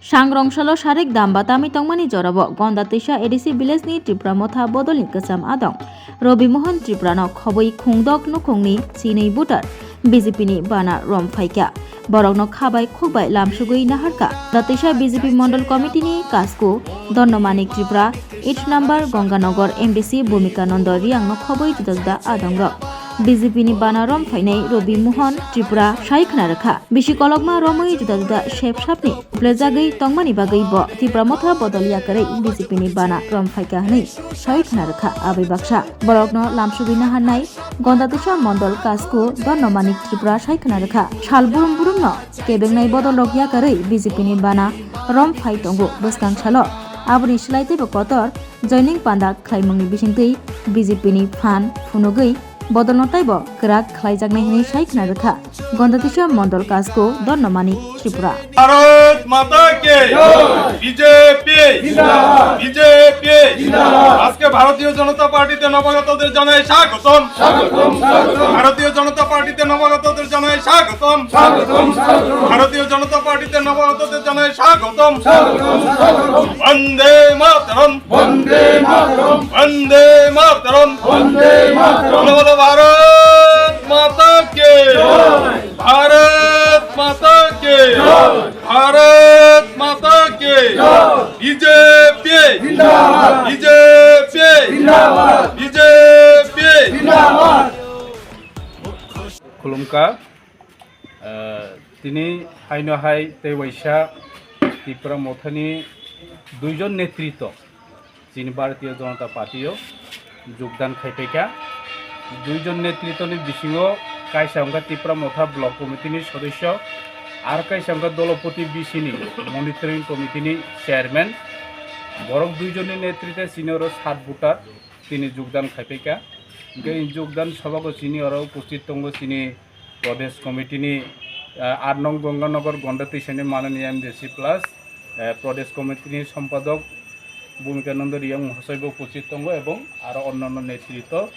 सांग्रंसालो सारेक दाम्बा तामी तंगमानी जराबो गंदा तैसा एडिसि विलेजनि त्रिपुरा मथा बदलनि गोजाम आदं रबि मोहन त्रिपुरानो खबै खुंदक नुखुंनि चिनै बुटार बीजेपीनि बाना रम फाइका बरकनो खाबाय खुबाय लामसुगै नाहारका दातैसा बीजेपी मंडल कमिटिनि कासको दन्नमानिक त्रिपुरा 8 नम्बर गंगानगर एमबीसी भूमिकानन्द रियांगनो खबै जुदा आदंग बीजेपीनि बाना रम फाइनाय रबि मोहन त्रिपुरा सायखना रखा बिसि कलकमा रमै जुदा शेप सापनि प्लेजागै तंगमानि बागै ब त्रिपुरा मथा बदलिया करे बीजेपीनि बाना रम फाइका हनै सायखना रखा आबै बाक्सा बरकनो लामसुगैना हानाय गंदातुसा मंडल कासको दन्नमानिक त्रिपुरा सायखना रखा साल बुरुम बुरुमनो केबेंनाय बदल रखिया करे बीजेपीनि बाना रम फाइ तंगो बसकां सालो आबुनि सिलायते बकतर जयनिं पान्दा खायमंनि बिसिंतै बीजेपीनि फान फुनुगै बदल नताइब ग्राक खालायजागनाय हनै सायखना रखा गंदातिसा मंडल कासको दन्नमानिक त्रिपुरा भारत माता के बीजेपी बीजेपी আজকে ভারতীয় জনতা পার্টিতে নবাগতদের জানাই স্বাগতম ভারতীয় জনতা পার্টিতে নবাগতদের জানাই স্বাগতম ভারতীয় জনতা পার্টিতে নবাগতদের জানাই স্বাগতম বন্দে মাতরম বন্দে মাতরম বন্দে মাতরম বন্দে মাতরম भारत माता के भारत माता के भारत माता के बीजेपी बीजेपी बीजेपी खुलुमका तिनी हाइनो हाय तेवैसा त्रिपुरा मथानि दुइजन नेतृत्व चीन भारतीय जनता पार्टीओ योगदान खायफैका दुइजन नेतृत्वनि बिसिङाव कायसांगा त्रिपुरा मथा ब्लक कमिटिनि सदस्य आरो कायसांगा दलपति बिसिनि मनिटरिं कमिटिनि चेयारमैन बरक दुइजननि नेतृत्वे सिनियर 7 भोटार तिनि योगदान खायफैका योगदान सभाखौ चिनि आरो उपस्थित दङ चिनि प्रदेश कमिटिनि 8 नং गंगानगर गंडातैसानि माननीय एमडीसी प्लस प्रदेश कमिटिनि सम्पादक भूमिकानंद रियांग महाशयबो उपस्थित दङ एवं आरो अन्यान्य नेतृत्व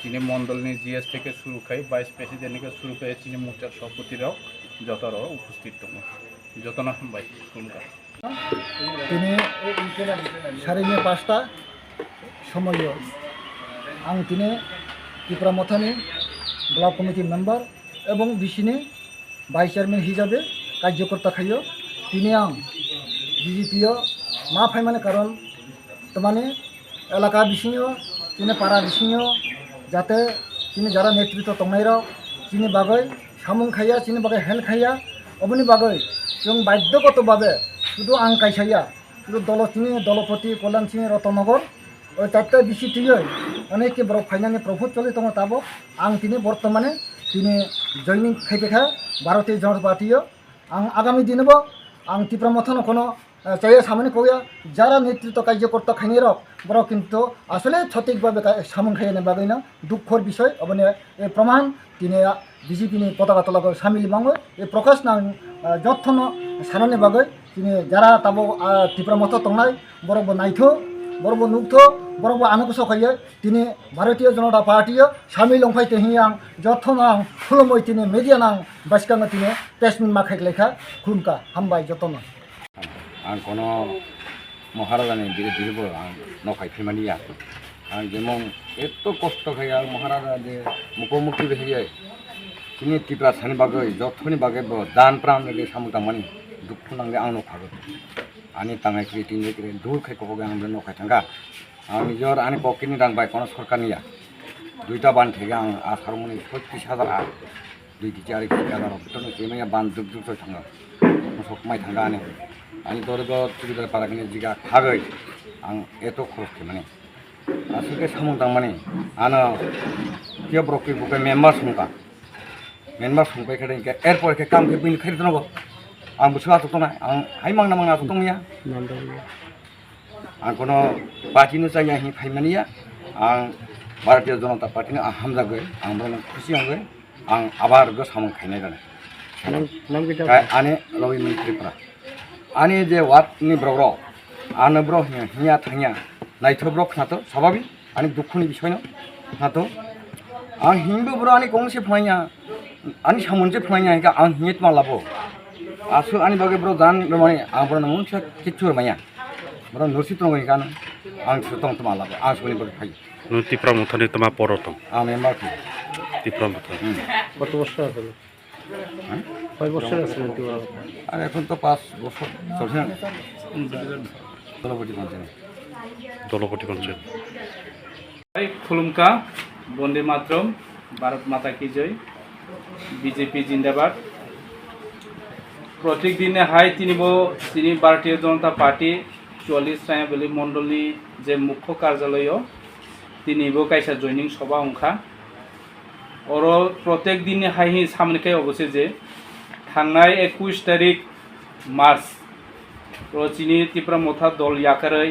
चीनी मंडल जीएस থেকে শুরু খাই ভাইস প্রেসিডেন্ট থেকে শুরু করে চীনি মোর্চার সভাপতিরাও যতরা উপস্থিত দङ যতনা হামবাই কুমকা তিনি সারিনে 5টা সময় आं তিনি त्रिपुरा मथानि ब्लक कमिटि मेम्बार এবং বিসিনি ভাইস চেয়ারম্যান হিসাবে কার্যকর্তা খাইও তিনি आं বিজেপিও मा फाइमाने कारण तमाने एलाका बिसिङाव चीनी पारा बिसिङाव जाते चीनी जरा नेतृत्व तंगनायराव चीनी बागै सामुं खाया चीनी बागै हेल्प खाया अबनि बागै जों बाध्यगतभावे शुधु आं कायसाया शुधु दल चीनी दलपति कल्याण सिंह रतनगर ओइ चारटा बिसि थियै अनेक बरक फाइनानि प्रभुत चलि दङ ताबो आं तिनि बर्तमाने तिनि जयनिं खायफैखा भारतीय जनता पार्टीयो आं आगामी दिनबो आं त्रिपुरा मथानो कोनो चाहे सामने कौया जरा नेतृत्व कार्यकर्ता खाई रक बर किन्तु आसले सठिकभावे सामन खाइने बागैनो दुखर विषय अबने ए प्रमाण तिने बीजेपी पताका तलाको सामिल मांगो ए प्रकाश नां जथन सानने बागै तिने जरा ताबो त्रिपुरा मथ तंगनाय बरबो नायथो बरबो नुगथो बरबो आनोको सखायो तिने भारतीय जनता पार्टी सामिल लंफाय तेहि आं जथन आं खुलुमै तिने मीडिया नां बासकांगा तिने प्रेसमिट माखायलेखा खुलुमका हामबाय जथन आं कोनो महाराजानि बिरुद्ध आं नखाय फैमानिया आं जेमन एत कष्ट खाया महाराजा जे मुखोमुखि बेहाय चिनि त्रिपुरा सानि बागै जथनि बागै दान प्राण दे सामुता मानि दुख नांगे आं नखागो आनि तांगाय क्रिटिनि क्रि दूर खायखौ आं नखाय थांगा आं निजर आनि पकेटनि रां बाय कोनो सरकारनिया दुइटा बान थेगा आं आसारमनि 36,000 दुइ केजि आरो केजि आदार बिथोरनो जेमाया बान दुग दुग थाङो मोसौ माइ थांगा आनी दरग चुरिदार पाराखिनि जिगा खागै आं एत खरस माने आसुके सामुदां माने आनो के ब्रकि बुके मेम्बार संबाय खेदे के एरपर के काम के बिन खैर दनगो आं बुसु आतो तना आं हाय मांगना मांगना आतो तंगिया आं कोनो पार्टीनो चाइया हि फाइमानिया आं भारतीय जनता पार्टीनो आं हामजागै आं बनो खुसि आंगै आं आबार गो सामुं खायनाय जाने आने रवि त्रिपुरा आनी जे वाटनि ब्रौ आनो ब्र हिया थांया नायथो ब्र खातो स्वाभाविक आनी दुखुनि बिषयनो खातो आं हिंबो ब्र आनी गंसे फैया आनी सामोनसे फैया आं हियत मालाबो asu ani bagi bro dan bermani ang bro namun kicur maya bro nursi tong kan ang sutong temala ang suni bro kai নু ত্রিপুরা মথানি তোমার পরতম ang member ki ত্রিপুরা মথানি কত বছর আছে কয় বছর আছে আর এখন তো 5 বছর চলছে দলপতি পঞ্চায়েত দলপতি পঞ্চায়েত খুলুমকা বন্দে মাতরম ভারত মাতা কি জয় বিজেপি জিন্দাবাদ প্রত্যেক দিনে হাই তিনি ভারতীয় জনতা পার্টি 44 রায়বলি মন্ডলী যে মুখ্য কার্যালয় তিনিবো কাইসা জয়নিং সভা অংখা और प्रत्येक दिन हाई सामने अवश्य जे थांनाय 21 तारिख मार्च चिनी त्रिपुरा मोथा दल याकारै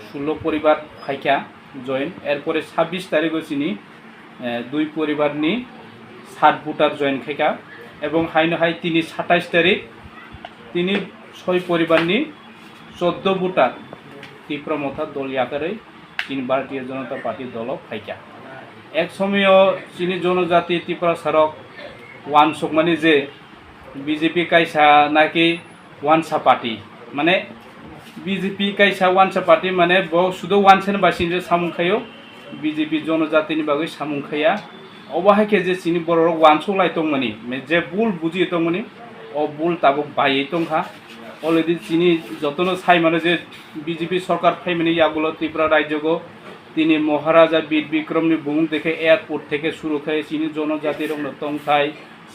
16 परिवार फाइका जयन एरपरे 26 तारिख चिनी 2 परिवारनि 7 भोटार जयन खाइका एवं हाइनो हाई तिनी 27 तारिख तिनी 6 परिवारनि 14 भोटार त्रिपुरा मोथा दल याकारै तीन भारतीय जनता पार्टी दल फाइका एक समय चीनी जनजाति त्रिपुरा सड़क वान सकमानी जे बीजेपी कैसा नाकि वानसा पार्टी माने बीजेपी कैसा वानसा पार्टी माने बहुत शुद्ध वानसेन बासिन जे सामुखायो बीजेपी जनजाति नि बागै सामुखाया अबाहाय के जे चीनी बर वानसो लाइतंमनि जे बुल बुजि तंमनि ओ बुल ताबो बायै तंखा अलरेडी चीनी जतनो साइ माने जे बीजेपी सरकार फाइमनि यागुलो त्रिपुरा राज्यगो তিনি মহারাজা বীর বিক্রমনি বুং দেখে এয়ারপোর্ট থেকে শুরু করে চীনি জনজাতির টংথাই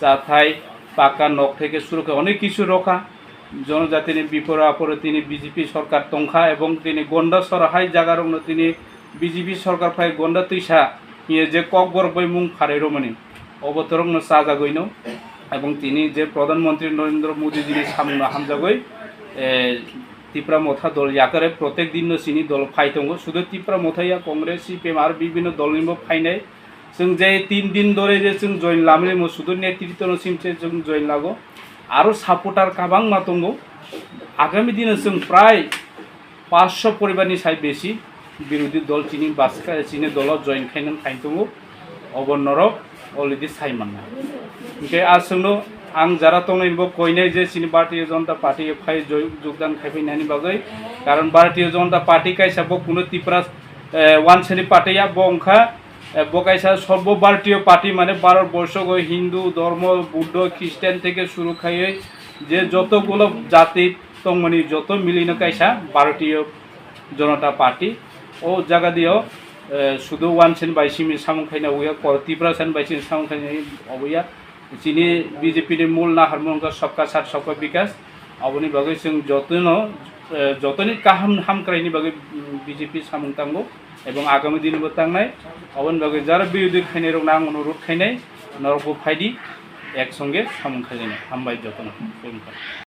চাথাই পাকা নখ থেকে শুরু করে অনেক কিছু রক্ষা জনজাতির বিপরে আপরে তিনি বিজেপি সরকার টংখা এবং তিনি গন্ডা সরহাই জায়গার তিনি বিজেপি সরকার ফাই গন্ডা তৈসা নিয়ে যে ককবর বই মুং ফারেরমনি অবতরং সাজাগইন এবং তিনি যে প্রধানমন্ত্রী নরেন্দ্র মোদীজির সামনে হামজাগই त्रिपुरा मोथा दल याकारे प्रत्येक दिन चिनी दल फाइतंगो शुद्ध त्रिपुरा मोथाया कांग्रेस सीपीएम और विभिन्न दलनिबो फाइनाय जों जे 3 दिन धरे जे जों जइन लामले मो शुद्ध नेतृत्व सिमसे जों जइन लागो आरो सपोर्टार काबां मातंगो आगामी दिन जों प्राय 500 परिवारनि साय बेसी विरोधी दल चिनी बासका चिनी दल जइन खाइनन फाइतंगो अबनरक अलरेडी साइमानना ओके आसंनो आं जरा तंगनैबो कइनाय जे चिनी भारतीय जनता पार्टी फाइ योगदान खाइफैनायनि बागै कारण भारतीय जनता पार्टी काइसाबो कुनो त्रिपुरा वानसेनि पार्टीया बंखा बकाइसा सर्व भारतीय पार्टी माने भारतबर्ष हिंदू धर्म बुद्ध ख्रिस्टान থেকে শুরু খাইয়ে যে যতগুলো জাতি তংমনি যত মিলিনো কাইসা भारतीय जनता पार्टी ও জায়গা দিও শুধু ওয়ানসেন বাইসিমি সামখাইনা ওয়া त्रिपुरा सान বাইসিমি सामखाइना अबैया चीनी बीजेपी मूल ना हारमोनका सबका साथ सबका विकास अबनि बागै जों जतनि काहाम हामक्राइनि बागै बीजेपी सामंतांगो एवं आगामी दिनबो तांनाय अबनि बागै जारा बिरोधी खाइनाय रंना आं अनुरोध खाइनाय नरबो फाइदि एक संगे सामंखाइनाय हामबाय जतन